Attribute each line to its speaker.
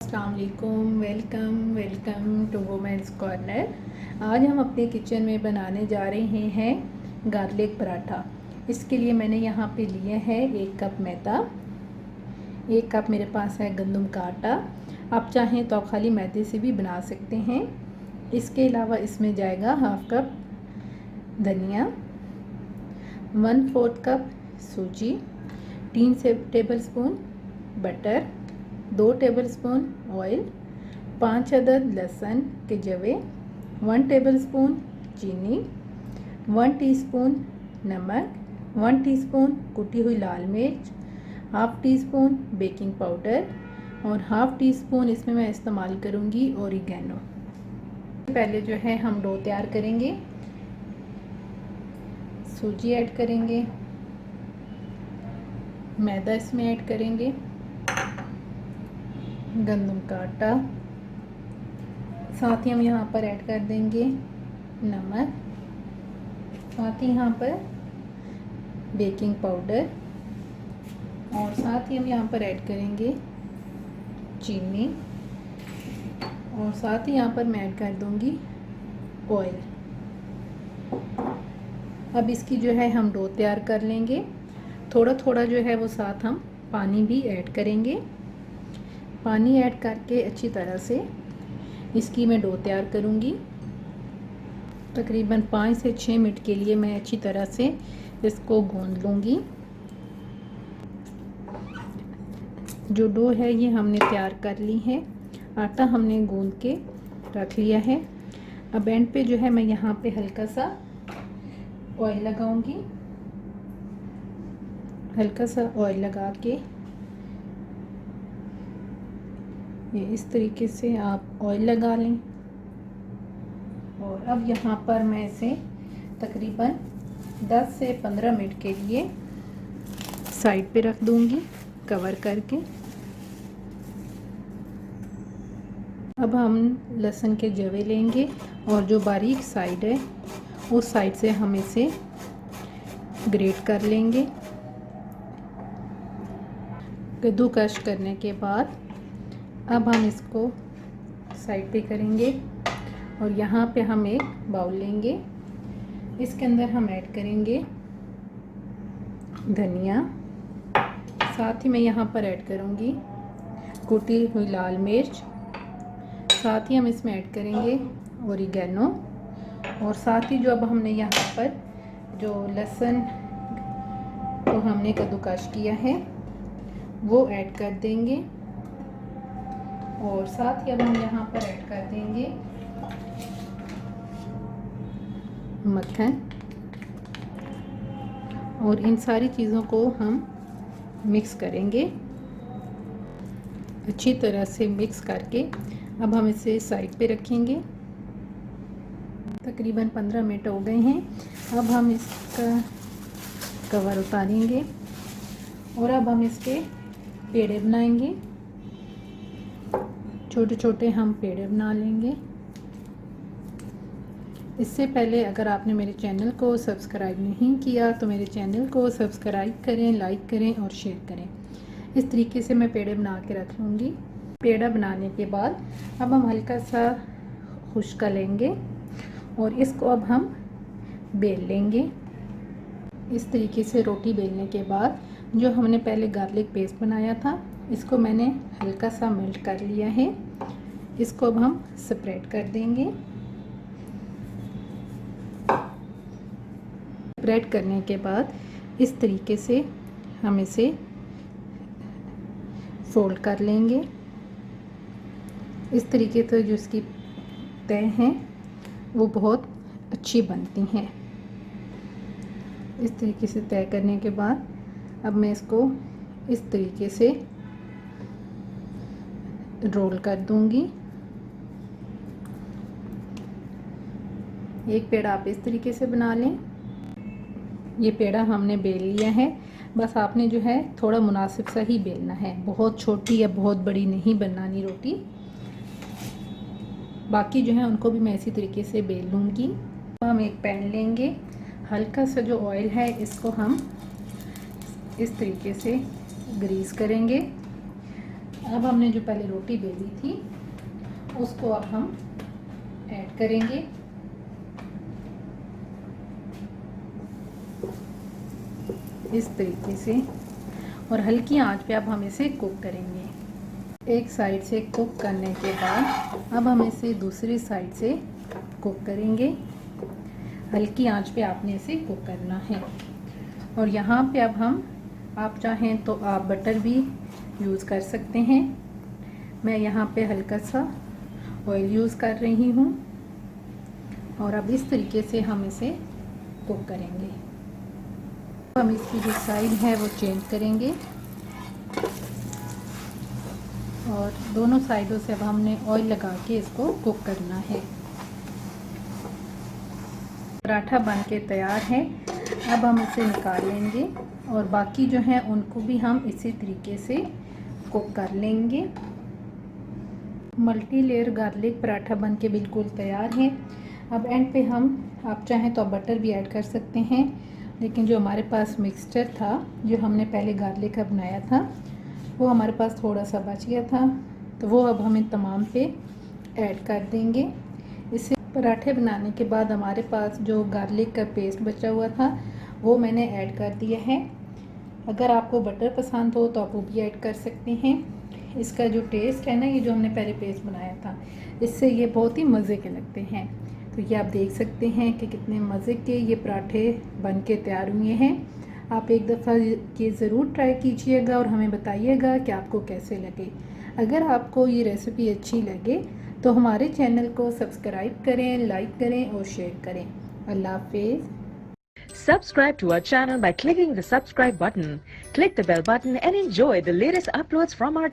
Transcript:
Speaker 1: अस्सलाम वालेकुम। Welcome to women's corner. आज हम अपने किचन में बनाने जा रहे हैं गार्लिक पराठा। इसके लिए मैंने यहाँ पे लिए है 1 कप मैदा, 1 कप मेरे पास है गंदम का आटा। आप चाहें तो आप खाली मैदे से भी बना सकते हैं। इसके अलावा इसमें जाएगा 1/2 कप धनिया, 1/4 कप सूजी, 3 टेबलस्पून बटर, 2 टेबलस्पून ऑयल, 5 अदद लहसुन के जवे, 1 टेबलस्पून चीनी, 1 टीस्पून नमक, 1 टीस्पून कुटी हुई लाल मिर्च, 1/2 टीस्पून बेकिंग पाउडर और 1/2 टीस्पून इसमें मैं इस्तेमाल करूँगी ओरिगेनो। पहले जो है हम डो तैयार करेंगे। सूजी ऐड करेंगे, मैदा इसमें ऐड करेंगे, गंदम का आटा, साथ ही हम यहाँ पर ऐड कर देंगे नमक, साथ ही यहाँ पर बेकिंग पाउडर और साथ ही हम यहाँ पर ऐड करेंगे चीनी और साथ ही यहाँ पर मैं ऐड कर दूँगी ऑयल। अब इसकी जो है हम डो तैयार कर लेंगे। थोड़ा थोड़ा जो है वो साथ हम पानी भी ऐड करेंगे। पानी ऐड करके अच्छी तरह से इसकी मैं डो तैयार करूँगी। तकरीबन 5 से 6 मिनट के लिए मैं अच्छी तरह से इसको गूंद लूँगी। जो डो है ये हमने तैयार कर ली है, आटा हमने गूंद के रख लिया है। अब एंड पे जो है मैं यहाँ पे हल्का सा ऑयल लगाऊंगी। हल्का सा ऑयल लगा के ये इस तरीके से आप ऑयल लगा लें और अब यहाँ पर मैं इसे तकरीबन 10 से 15 मिनट के लिए साइड पे रख दूंगी कवर करके। अब हम लहसुन के जवे लेंगे और जो बारीक साइड है उस साइड से हम इसे ग्रेट कर लेंगे। कद्दूकस करने के बाद अब हम इसको साइड पे करेंगे और यहाँ पे हम एक बाउल लेंगे। इसके अंदर हम ऐड करेंगे धनिया, साथ ही मैं यहाँ पर ऐड करूँगी कुटी हुई लाल मिर्च, साथ ही हम इसमें ऐड करेंगे ओरिगेनो और साथ ही जो अब हमने यहाँ पर जो लहसुन को हमने कद्दूकस किया है वो ऐड कर देंगे और साथ ही अब हम यहाँ पर ऐड कर देंगे मक्खन और इन सारी चीज़ों को हम मिक्स करेंगे। अच्छी तरह से मिक्स करके अब हम इसे साइड पे रखेंगे। तकरीबन 15 मिनट हो गए हैं। अब हम इसका कवर उतारेंगे और अब हम इसके पेड़े बनाएंगे। छोटे छोटे हम पेड़े बना लेंगे। इससे पहले अगर आपने मेरे चैनल को सब्सक्राइब नहीं किया तो मेरे चैनल को सब्सक्राइब करें, लाइक करें और शेयर करें। इस तरीके से मैं पेड़े बना के रख लूँगी। पेड़ा बनाने के बाद अब हम हल्का सा खुश्क लेंगे और इसको अब हम बेल लेंगे। इस तरीके से रोटी बेलने के बाद जो हमने पहले गार्लिक पेस्ट बनाया था इसको मैंने हल्का सा मेल्ट कर लिया है। इसको अब हम स्प्रेड कर देंगे। स्प्रेड करने के बाद इस तरीके से हम इसे फोल्ड कर लेंगे। इस तरीके से जो इसकी तह हैं वो बहुत अच्छी बनती हैं। इस तरीके से तय करने के बाद अब मैं इसको इस तरीके से रोल कर दूंगी। एक पेड़ा आप इस तरीके से बना लें। ये पेड़ा हमने बेल लिया है। बस आपने जो है थोड़ा मुनासिब सा ही बेलना है, बहुत छोटी या बहुत बड़ी नहीं बनानी रोटी। बाकी जो है उनको भी मैं इसी तरीके से बेल लूँगी। हम एक पैन लेंगे, हल्का सा जो ऑयल है इसको हम इस तरीके से ग्रीस करेंगे अब हमने जो पहले रोटी बेली थी उसको अब हम ऐड करेंगे। इस तरीके से, और हल्की आंच पे अब हम इसे कुक करेंगे। एक साइड से कुक करने के बाद अब हम इसे दूसरी साइड से कुक करेंगे। हल्की आंच पे आपने इसे कुक करना है। और यहाँ पे अब हम, आप चाहें तो आप बटर भी यूज़ कर सकते हैं। मैं यहाँ पे हल्का सा ऑयल यूज़ कर रही हूँ। और अब इस तरीके से हम इसे कुक करेंगे। हम इसकी जो साइड है वो चेंज करेंगे और दोनों साइडों से अब हमने ऑयल लगा के इसको कुक करना है। पराठा बन के तैयार है। अब हम इसे निकाल लेंगे और बाकी जो है उनको भी हम इसी तरीके से कुक कर लेंगे। मल्टी लेयर गार्लिक पराठा बन के बिल्कुल तैयार है। अब एंड पे हम, आप चाहें तो बटर भी ऐड कर सकते हैं, लेकिन जो हमारे पास मिक्सचर था जो हमने पहले गार्लिक का बनाया था वो हमारे पास थोड़ा सा बच गया था, तो वो अब हम इन तमाम पे ऐड कर देंगे। इसे पराठे बनाने के बाद हमारे पास जो गार्लिक का पेस्ट बचा हुआ था वो मैंने ऐड कर दिया है। अगर आपको बटर पसंद हो तो आप वो भी ऐड कर सकते हैं। इसका जो टेस्ट है ना, ये जो हमने पहले पेस्ट बनाया था, इससे ये बहुत ही मज़े के लगते हैं। तो ये आप देख सकते हैं कि कितने मज़े के ये पराठे बन के तैयार हुए हैं। आप एक दफ़ा ये ज़रूर ट्राई कीजिएगा और हमें बताइएगा कि आपको कैसे लगे। अगर आपको ये रेसिपी अच्छी लगे तो हमारे चैनल को सब्सक्राइब करें, लाइक करें और शेयर करें। अल्लाह हाफिज़।
Speaker 2: Subscribe to our channel by clicking the subscribe button. Click the bell button and enjoy the latest uploads from our